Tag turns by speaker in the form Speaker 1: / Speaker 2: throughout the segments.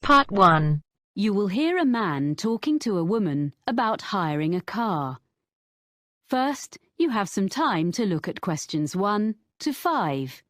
Speaker 1: Part 1.
Speaker 2: You will hear a man talking to a woman about hiring a car. First, you have some time to look at questions 1 to 5.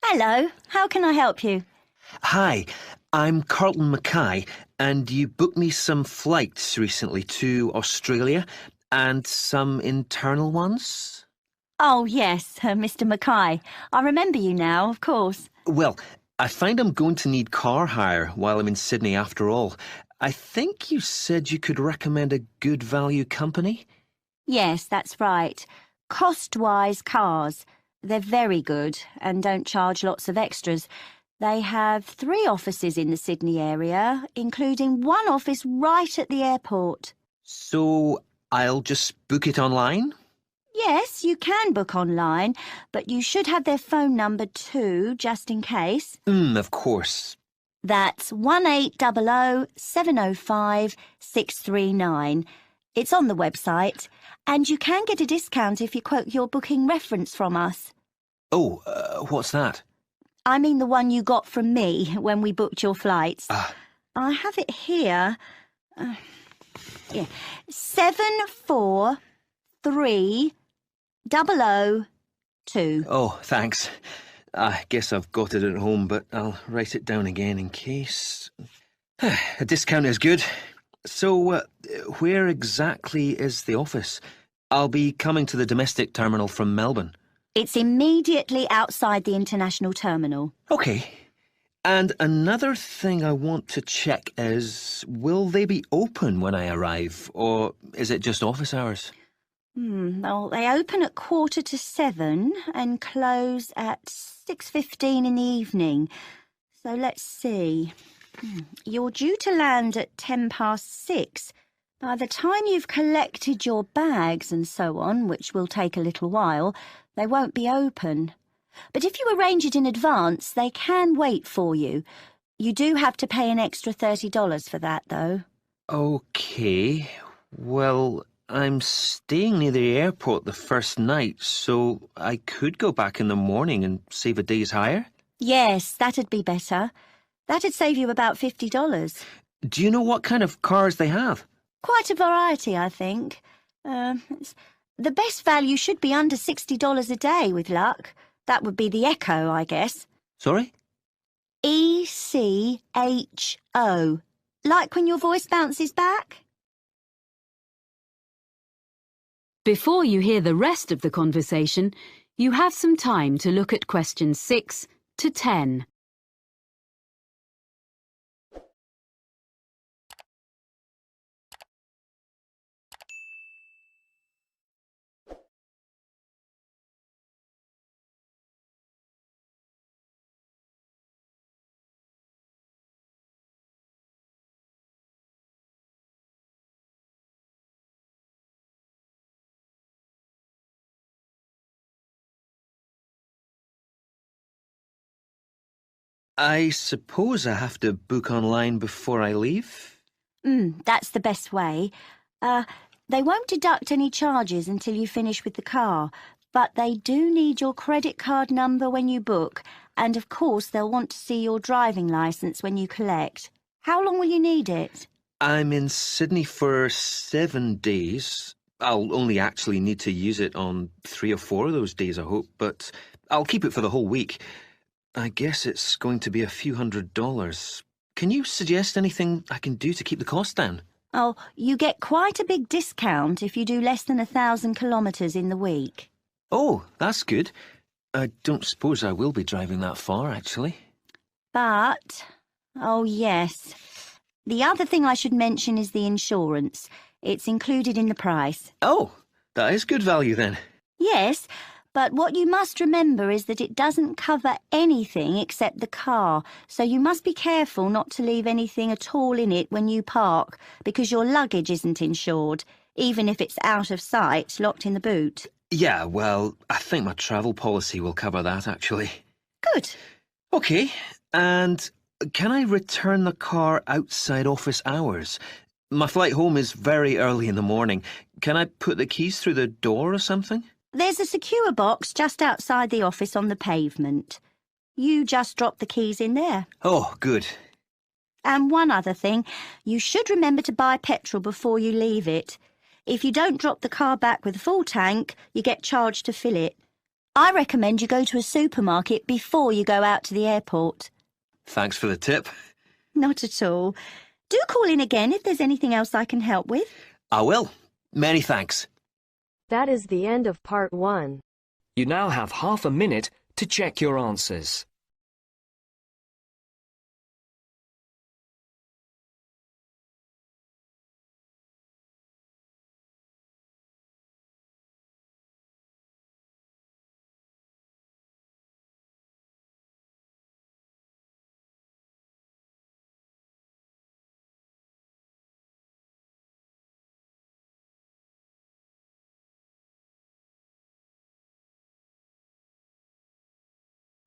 Speaker 3: Hello, how can I help you?
Speaker 4: Hi, I'm Carlton Mackay, and you booked me some flights recently to Australia and some internal ones?
Speaker 3: Oh, yes, Mr. Mackay. I remember you now, of course.
Speaker 4: Well, I find I'm going to need car hire while I'm in Sydney after all. I think you said you could recommend a good value company?
Speaker 3: Yes, that's right. Costwise cars. They're very good and don't charge lots of extras. They have 3 offices in the Sydney area, including one office right at the airport.
Speaker 4: So I'll just book it online?
Speaker 3: Yes, you can book online, but you should have their phone number too, just in case.
Speaker 4: Of course.
Speaker 3: That's 1800 705 639. It's on the website, and you can get a discount if you quote your booking reference from us.
Speaker 4: Oh, what's that?
Speaker 3: I mean the one you got from me when we booked your flights. I have it here. 743002.
Speaker 4: Oh, thanks. I guess I've got it at home, but I'll write it down again in case. A discount is good. So, where exactly is the office? I'll be coming to the domestic terminal from Melbourne.
Speaker 3: It's immediately outside the international terminal.
Speaker 4: OK. And another thing I want to check is, will they be open when I arrive, or is it just office hours?
Speaker 3: Well, they open at 7:15 and close at 6:15 in the evening. So let's see. You're due to land at 6:10. By the time you've collected your bags and so on, which will take a little while, they won't be open. But if you arrange it in advance, they can wait for you. You do have to pay an extra $30 for that, though.
Speaker 4: OK. Well, I'm staying near the airport the first night, so I could go back in the morning and save a day's hire?
Speaker 3: Yes, that'd be better. That'd save you about $50.
Speaker 4: Do you know what kind of cars they have?
Speaker 3: Quite a variety, I think. The best value should be under $60 a day, with luck. That would be the Echo, I guess.
Speaker 4: Sorry?
Speaker 3: ECHO. Like when your voice bounces back?
Speaker 2: Before you hear the rest of the conversation, you have some time to look at questions 6 to 10.
Speaker 4: I suppose I have to book online before I leave?
Speaker 3: That's the best way. They won't deduct any charges until you finish with the car, but they do need your credit card number when you book, and of course they'll want to see your driving licence when you collect. How long will you need it?
Speaker 4: I'm in Sydney for 7 days. I'll only actually need to use it on 3 or 4 of those days, I hope, but I'll keep it for the whole week. I guess it's going to be a few $100s. Can you suggest anything I can do to keep the cost down?
Speaker 3: Oh, you get quite a big discount if you do less than 1,000 kilometres in the week.
Speaker 4: Oh, that's good. I don't suppose I will be driving that far, actually.
Speaker 3: But, oh yes, the other thing I should mention is the insurance. It's included in the price.
Speaker 4: Oh, that is good value then.
Speaker 3: Yes, But what you must remember is that it doesn't cover anything except the car, so you must be careful not to leave anything at all in it when you park, because your luggage isn't insured, even if it's out of sight, locked in the boot.
Speaker 4: Yeah, well, I think my travel policy will cover that, actually.
Speaker 3: Good.
Speaker 4: OK, and can I return the car outside office hours? My flight home is very early in the morning. Can I put the keys through the door or something?
Speaker 3: There's a secure box just outside the office on the pavement. You just drop the keys in there.
Speaker 4: Oh, good.
Speaker 3: And one other thing, you should remember to buy petrol before you leave it. If you don't drop the car back with a full tank, you get charged to fill it. I recommend you go to a supermarket before you go out to the airport.
Speaker 4: Thanks for the tip.
Speaker 3: Not at all. Do call in again if there's anything else I can help with.
Speaker 4: I will. Many thanks.
Speaker 1: That is the end of part 1.
Speaker 5: You now have half a minute to check your answers.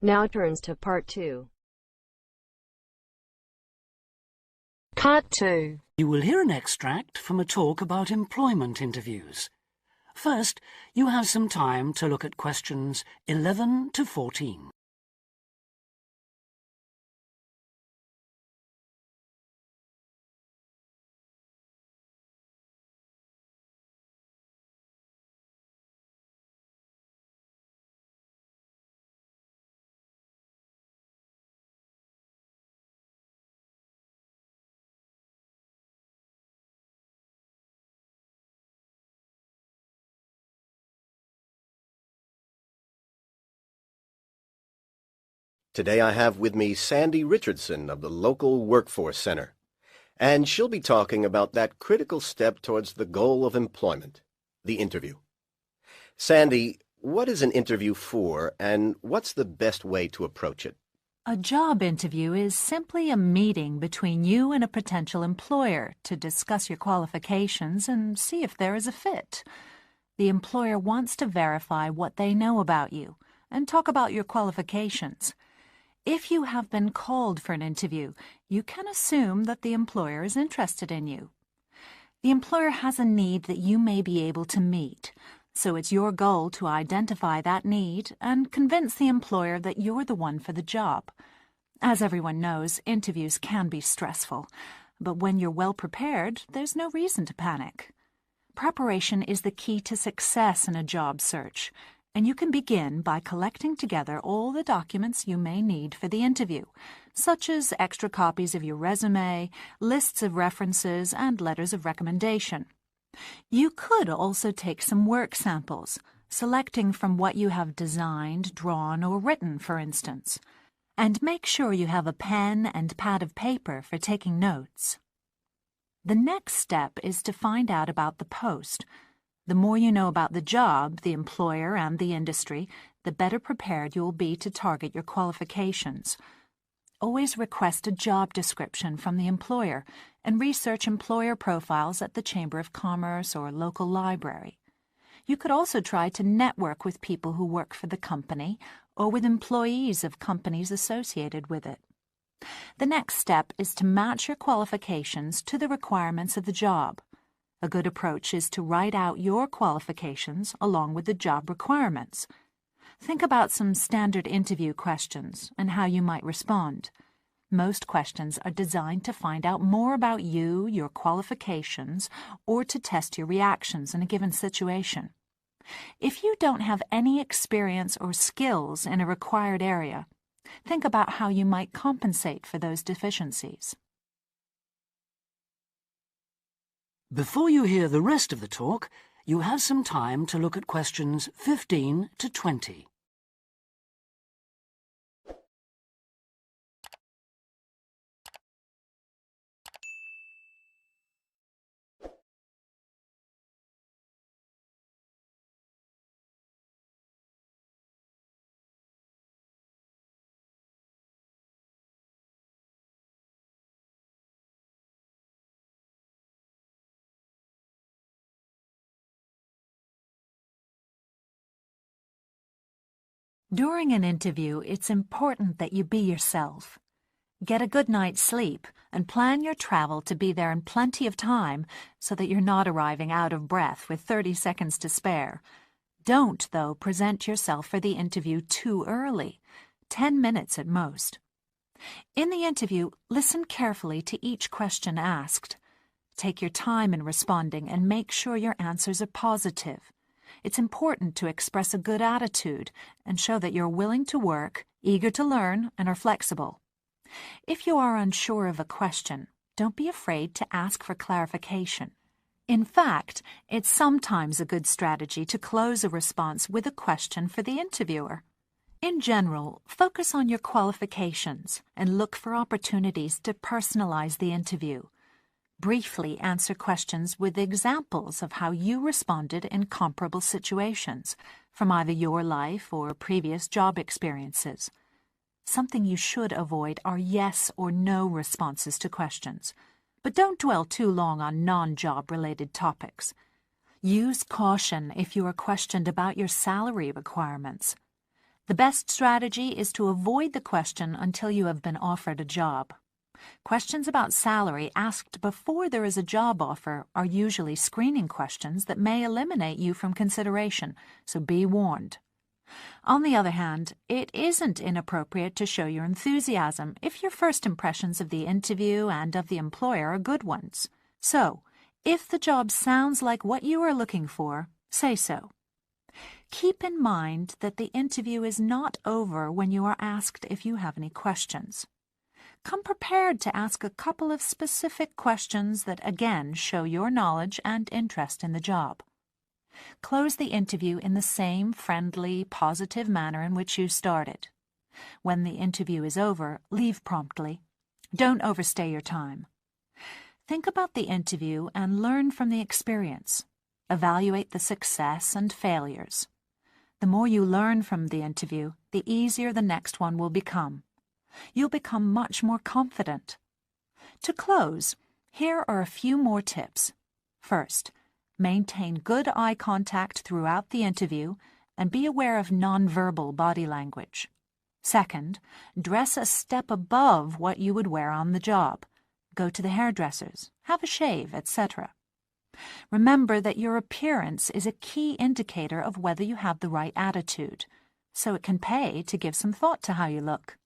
Speaker 1: Now turns to part 2.
Speaker 6: Part 2. You will hear an extract from a talk about employment interviews. First, you have some time to look at questions 11 to 14.
Speaker 7: Today I have with me Sandy Richardson of the local Workforce Center, and she'll be talking about that critical step towards the goal of employment, the interview. Sandy, what is an interview for, and what's the best way to approach it?
Speaker 8: A job interview is simply a meeting between you and a potential employer to discuss your qualifications and see if there is a fit. The employer wants to verify what they know about you and talk about your qualifications. If you have been called for an interview, you can assume that the employer is interested in you. The employer has a need that you may be able to meet, so it's your goal to identify that need and convince the employer that you're the one for the job. As everyone knows, interviews can be stressful, but when you're well prepared, there's no reason to panic. Preparation is the key to success in a job search, and you can begin by collecting together all the documents you may need for the interview, such as extra copies of your resume, lists of references, and letters of recommendation. You could also take some work samples, selecting from what you have designed, drawn, or written, for instance. And make sure you have a pen and pad of paper for taking notes. The next step is to find out about the post. The more you know about the job, the employer, and the industry, the better prepared you will be to target your qualifications. Always request a job description from the employer and research employer profiles at the Chamber of Commerce or local library. You could also try to network with people who work for the company or with employees of companies associated with it. The next step is to match your qualifications to the requirements of the job. A good approach is to write out your qualifications along with the job requirements. Think about some standard interview questions and how you might respond. Most questions are designed to find out more about you, your qualifications, or to test your reactions in a given situation. If you don't have any experience or skills in a required area, think about how you might compensate for those deficiencies.
Speaker 6: Before you hear the rest of the talk, you have some time to look at questions 15 to 20.
Speaker 8: During an interview, it's important that you be yourself. Get a good night's sleep and plan your travel to be there in plenty of time so that you're not arriving out of breath with 30 seconds to spare. Don't, though, present yourself for the interview too early, 10 minutes at most. In the interview, listen carefully to each question asked. Take your time in responding and make sure your answers are positive. It's important to express a good attitude and show that you're willing to work, eager to learn, and are flexible. If you are unsure of a question, don't be afraid to ask for clarification. In fact, it's sometimes a good strategy to close a response with a question for the interviewer. In general, focus on your qualifications and look for opportunities to personalize the interview. Briefly answer questions with examples of how you responded in comparable situations, from either your life or previous job experiences. Something you should avoid are yes or no responses to questions, but don't dwell too long on non-job related topics. Use caution if you are questioned about your salary requirements. The best strategy is to avoid the question until you have been offered a job. Questions about salary asked before there is a job offer are usually screening questions that may eliminate you from consideration, so be warned. On the other hand, it isn't inappropriate to show your enthusiasm if your first impressions of the interview and of the employer are good ones. So, if the job sounds like what you are looking for, say so. Keep in mind that the interview is not over when you are asked if you have any questions. Come prepared to ask a couple of specific questions that again show your knowledge and interest in the job. Close the interview in the same friendly, positive manner in which you started. When the interview is over, leave promptly. Don't overstay your time. Think about the interview and learn from the experience. Evaluate the success and failures. The more you learn from the interview, the easier the next one will become. You'll become much more confident. To close, here are a few more tips. First, maintain good eye contact throughout the interview and be aware of nonverbal body language. Second, dress a step above what you would wear on the job. Go to the hairdressers, have a shave, etc. Remember that your appearance is a key indicator of whether you have the right attitude, so it can pay to give some thought to how you look.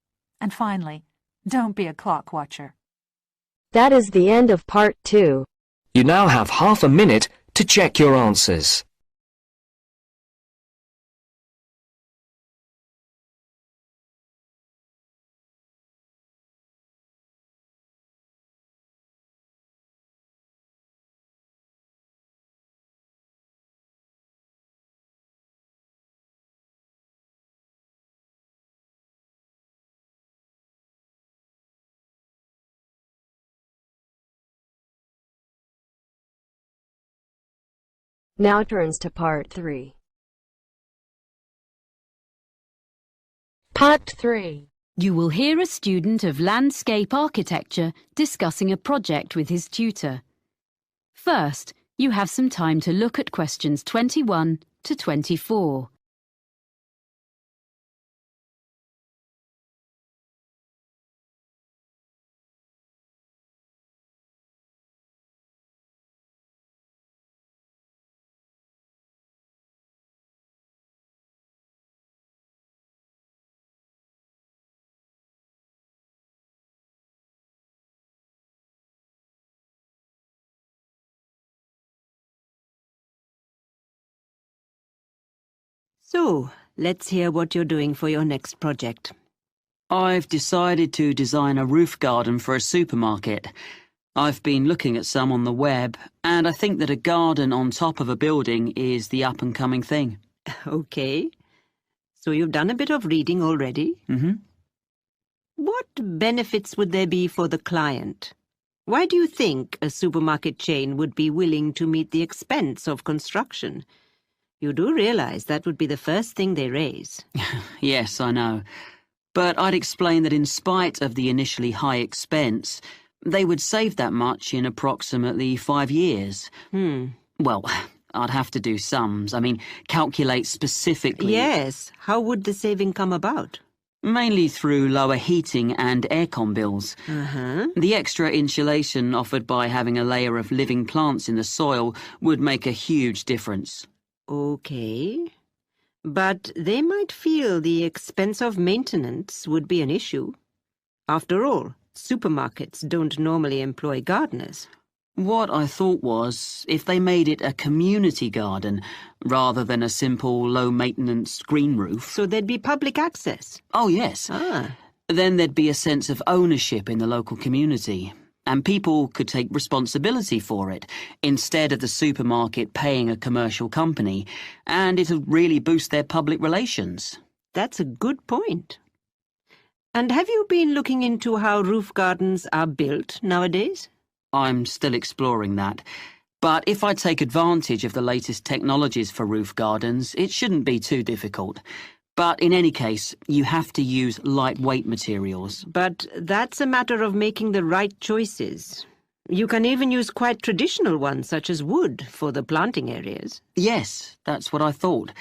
Speaker 8: And finally, don't be a clock watcher.
Speaker 1: That is the end of part 2.
Speaker 5: You now have half a minute to check your answers.
Speaker 1: Now turns to part 3. Part 3.
Speaker 2: You will hear a student of landscape architecture discussing a project with his tutor. First, you have some time to look at questions 21 to 24.
Speaker 9: So, let's hear what you're doing for your next project.
Speaker 10: I've decided to design a roof garden for a supermarket. I've been looking at some on the web, and I think that a garden on top of a building is the up-and-coming thing.
Speaker 9: Okay. So you've done a bit of reading already?
Speaker 10: Mm-hmm.
Speaker 9: What benefits would there be for the client? Why do you think a supermarket chain would be willing to meet the expense of construction? You do realize that would be the first thing they raise.
Speaker 10: Yes, I know. But I'd explain that in spite of the initially high expense, they would save that much in approximately 5 years. Well, I'd have to do sums. I mean, calculate specifically.
Speaker 9: Yes, how would the saving come about?
Speaker 10: Mainly through lower heating and aircon bills. The extra insulation offered by having a layer of living plants in the soil would make a huge difference.
Speaker 9: Okay. But they might feel the expense of maintenance would be an issue. After all, supermarkets don't normally employ gardeners.
Speaker 10: What I thought was, if they made it a community garden, rather than a simple, low-maintenance green roof.
Speaker 9: So there'd be public access?
Speaker 10: Oh, yes. Then there'd be a sense of ownership in the local community, and people could take responsibility for it, instead of the supermarket paying a commercial company, and it'll really boost their public relations.
Speaker 9: That's a good point. And have you been looking into how roof gardens are built nowadays?
Speaker 10: I'm still exploring that. But if I take advantage of the latest technologies for roof gardens, it shouldn't be too difficult. But in any case, you have to use lightweight materials.
Speaker 9: But that's a matter of making the right choices. You can even use quite traditional ones, such as wood, for the planting areas.
Speaker 10: Yes, that's what I thought.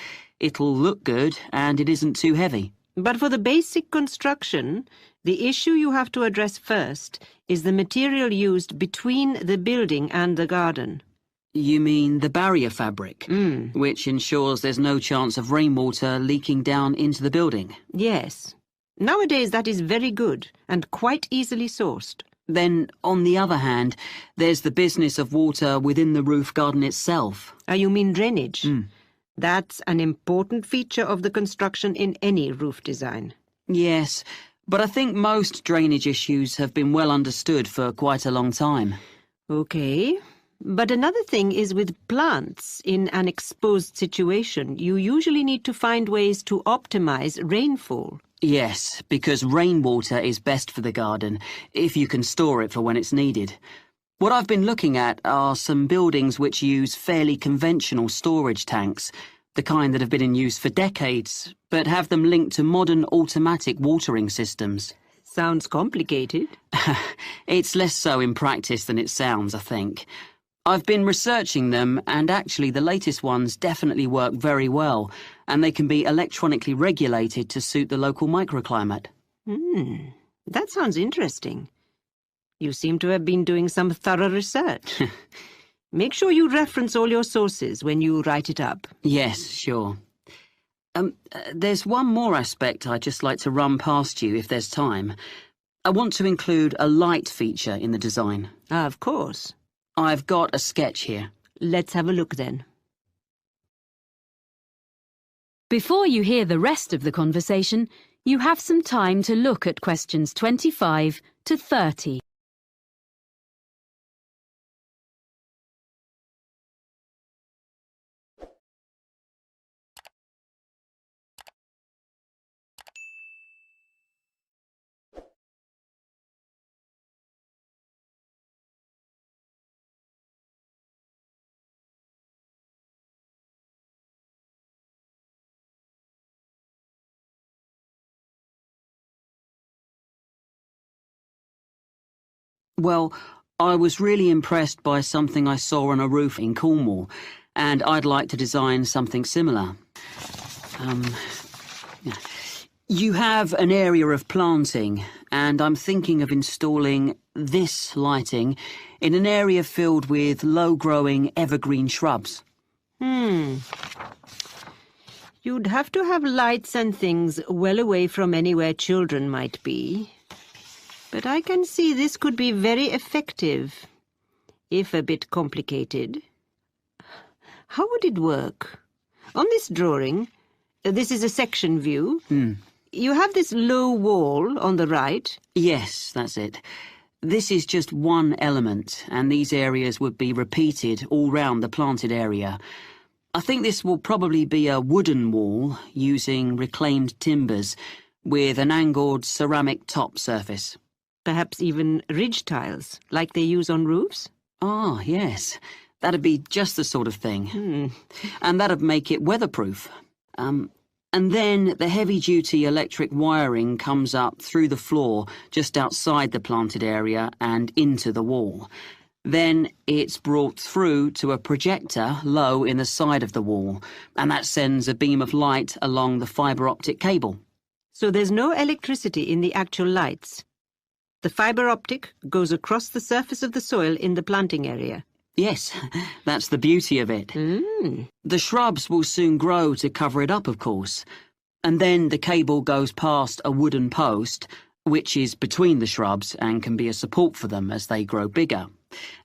Speaker 10: It'll look good, and it isn't too heavy.
Speaker 9: But for the basic construction, the issue you have to address first is the material used between the building and the garden.
Speaker 10: You mean the barrier fabric, which ensures there's no chance of rainwater leaking down into the building?
Speaker 9: Yes. Nowadays that is very good and quite easily sourced.
Speaker 10: Then, on the other hand, there's the business of water within the roof garden itself.
Speaker 9: You mean drainage? That's an important feature of the construction in any roof design.
Speaker 10: Yes, but I think most drainage issues have been well understood for quite a long time.
Speaker 9: Okay. But another thing is with plants in an exposed situation, you usually need to find ways to optimize rainfall.
Speaker 10: Yes, because rainwater is best for the garden, if you can store it for when it's needed. What I've been looking at are some buildings which use fairly conventional storage tanks, the kind that have been in use for decades, but have them linked to modern automatic watering systems.
Speaker 9: Sounds complicated.
Speaker 10: It's less so in practice than it sounds, I think. I've been researching them, and actually the latest ones definitely work very well, and they can be electronically regulated to suit the local microclimate.
Speaker 9: That sounds interesting. You seem to have been doing some thorough research. Make sure you reference all your sources when you write it up.
Speaker 10: Yes, sure. There's one more aspect I'd just like to run past you if there's time. I want to include a light feature in the design.
Speaker 9: Of course.
Speaker 10: I've got a sketch here.
Speaker 9: Let's have a look then.
Speaker 2: Before you hear the rest of the conversation, you have some time to look at questions 25 to 30.
Speaker 10: Well, I was really impressed by something I saw on a roof in Cornwall, and I'd like to design something similar. You have an area of planting, and I'm thinking of installing this lighting in an area filled with low-growing evergreen shrubs.
Speaker 9: You'd have to have lights and things well away from anywhere children might be. But I can see this could be very effective, if a bit complicated. How would it work? On this drawing, this is a section view. You have this low wall on the right.
Speaker 10: Yes, that's it. This is just one element, and these areas would be repeated all round the planted area. I think this will probably be a wooden wall using reclaimed timbers with an angled ceramic top surface.
Speaker 9: Perhaps even ridge tiles, like they use on roofs?
Speaker 10: Ah, yes. That'd be just the sort of thing. And that'd make it weatherproof. And then the heavy-duty electric wiring comes up through the floor just outside the planted area and into the wall. Then it's brought through to a projector low in the side of the wall, and that sends a beam of light along the fibre optic cable.
Speaker 9: So there's no electricity in the actual lights. The fibre optic goes across the surface of the soil in the planting area.
Speaker 10: Yes, that's the beauty of it. The shrubs will soon grow to cover it up, of course, and then the cable goes past a wooden post, which is between the shrubs and can be a support for them as they grow bigger,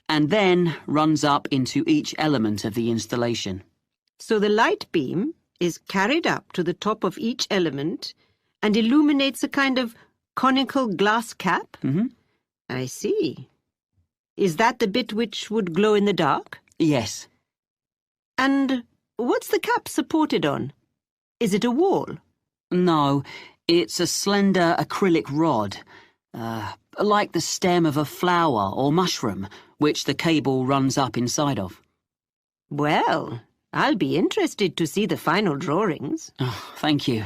Speaker 10: and then runs up into each element of the installation.
Speaker 9: So the light beam is carried up to the top of each element and illuminates a kind of conical glass cap? I see. Is that the bit which would glow in the dark?
Speaker 10: Yes.
Speaker 9: And what's the cap supported on? Is it a wall?
Speaker 10: No, it's a slender acrylic rod, like the stem of a flower or mushroom, which the cable runs up inside of.
Speaker 9: Well, I'll be interested to see the final drawings.
Speaker 10: Oh, thank you.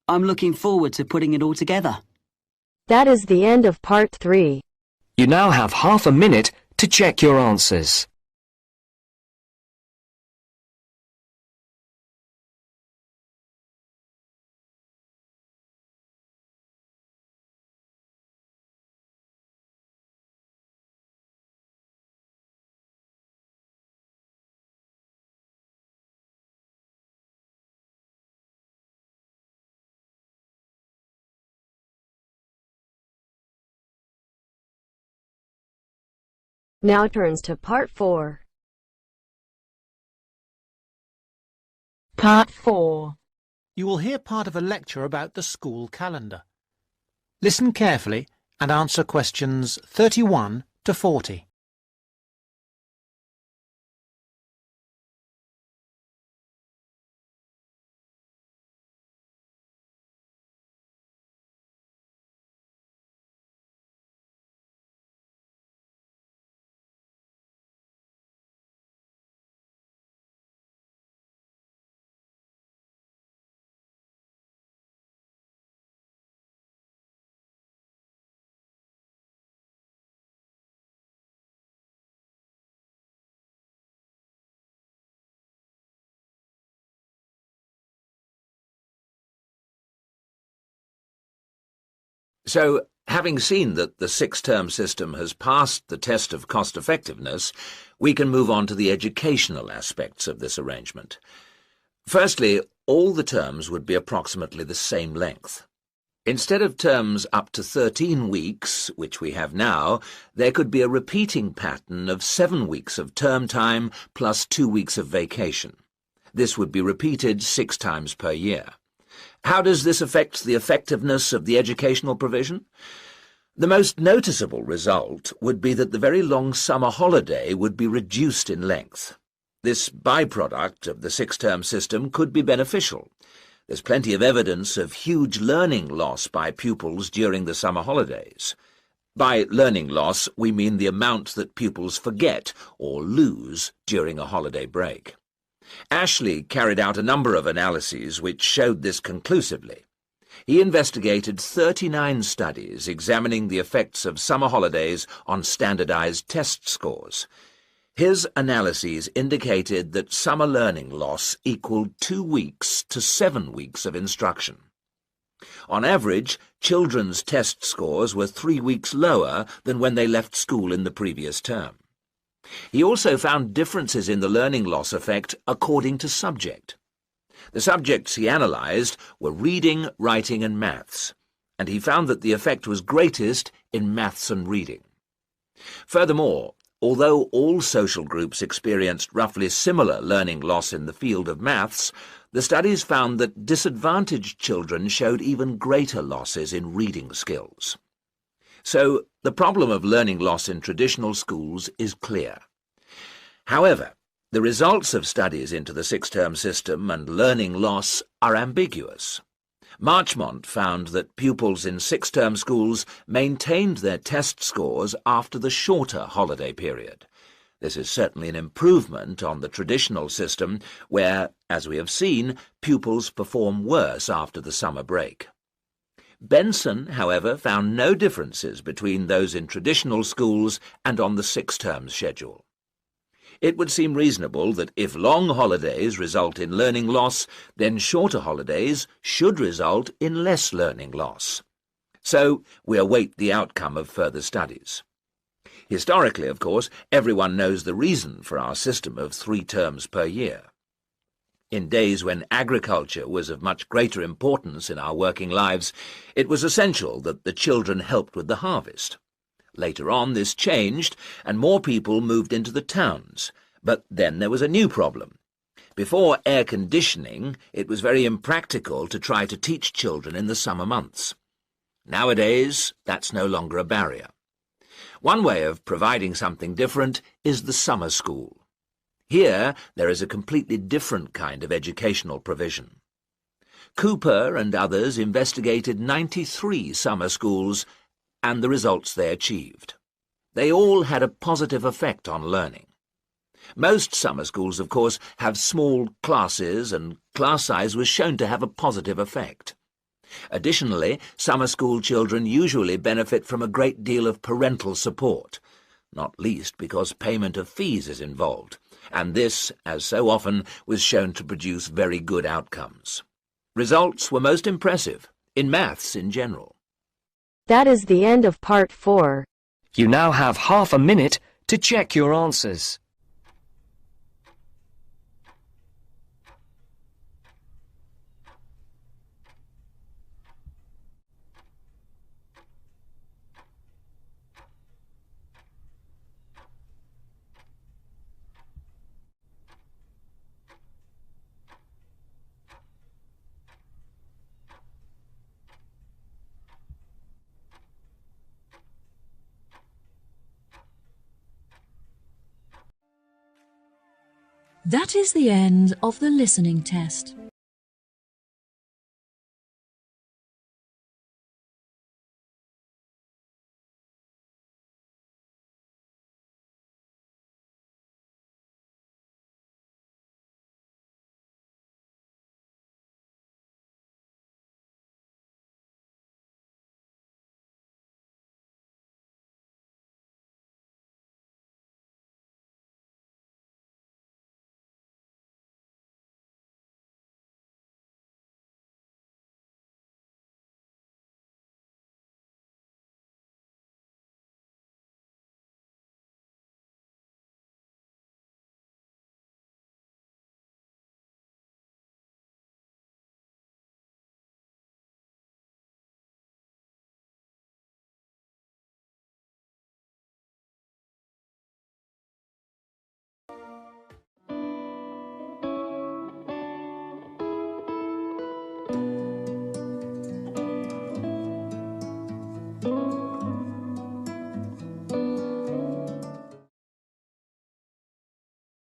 Speaker 10: I'm looking forward to putting it all together.
Speaker 1: That is the end of part 3.
Speaker 5: You now have half a minute to check your answers.
Speaker 1: Now turns to part 4.
Speaker 11: Part 4. You will hear part of a lecture about the school calendar. Listen carefully and answer questions 31 to 40.
Speaker 12: So, having seen that the six-term system has passed the test of cost-effectiveness, we can move on to the educational aspects of this arrangement. Firstly, all the terms would be approximately the same length. Instead of terms up to 13 weeks, which we have now, there could be a repeating pattern of 7 weeks of term time plus 2 weeks of vacation. This would be repeated 6 times per year. How does this affect the effectiveness of the educational provision? The most noticeable result would be that the very long summer holiday would be reduced in length. This byproduct of the six-term system could be beneficial. There's plenty of evidence of huge learning loss by pupils during the summer holidays. By learning loss, we mean the amount that pupils forget or lose during a holiday break. Ashley carried out a number of analyses which showed this conclusively. He investigated 39 studies examining the effects of summer holidays on standardized test scores. His analyses indicated that summer learning loss equaled 2 weeks to 7 weeks of instruction. On average, children's test scores were 3 weeks lower than when they left school in the previous term. He also found differences in the learning loss effect according to subject. The subjects he analysed were reading, writing and maths, and he found that the effect was greatest in maths and reading. Furthermore, although all social groups experienced roughly similar learning loss in the field of maths, the studies found that disadvantaged children showed even greater losses in reading skills. So, the problem of learning loss in traditional schools is clear. However, the results of studies into the six-term system and learning loss are ambiguous. Marchmont found that pupils in six-term schools maintained their test scores after the shorter holiday period. This is certainly an improvement on the traditional system where, as we have seen, pupils perform worse after the summer break. Benson, however, found no differences between those in traditional schools and on the 6 terms schedule. It would seem reasonable that if long holidays result in learning loss, then shorter holidays should result in less learning loss. So we await the outcome of further studies. Historically, of course, everyone knows the reason for our system of 3 terms per year. In days when agriculture was of much greater importance in our working lives, it was essential that the children helped with the harvest. Later on, this changed, and more people moved into the towns. But then there was a new problem. Before air conditioning, it was very impractical to try to teach children in the summer months. Nowadays, that's no longer a barrier. One way of providing something different is the summer school. Here, there is a completely different kind of educational provision. Cooper and others investigated 93 summer schools and the results they achieved. They all had a positive effect on learning. Most summer schools, of course, have small classes, and class size was shown to have a positive effect. Additionally, summer school children usually benefit from a great deal of parental support, not least because payment of fees is involved, and this, as so often, was shown to produce very good outcomes. Results were most impressive, in maths in general.
Speaker 1: That is the end of part 4.
Speaker 5: You now have half a minute to check your answers.
Speaker 13: That is the end of the listening test.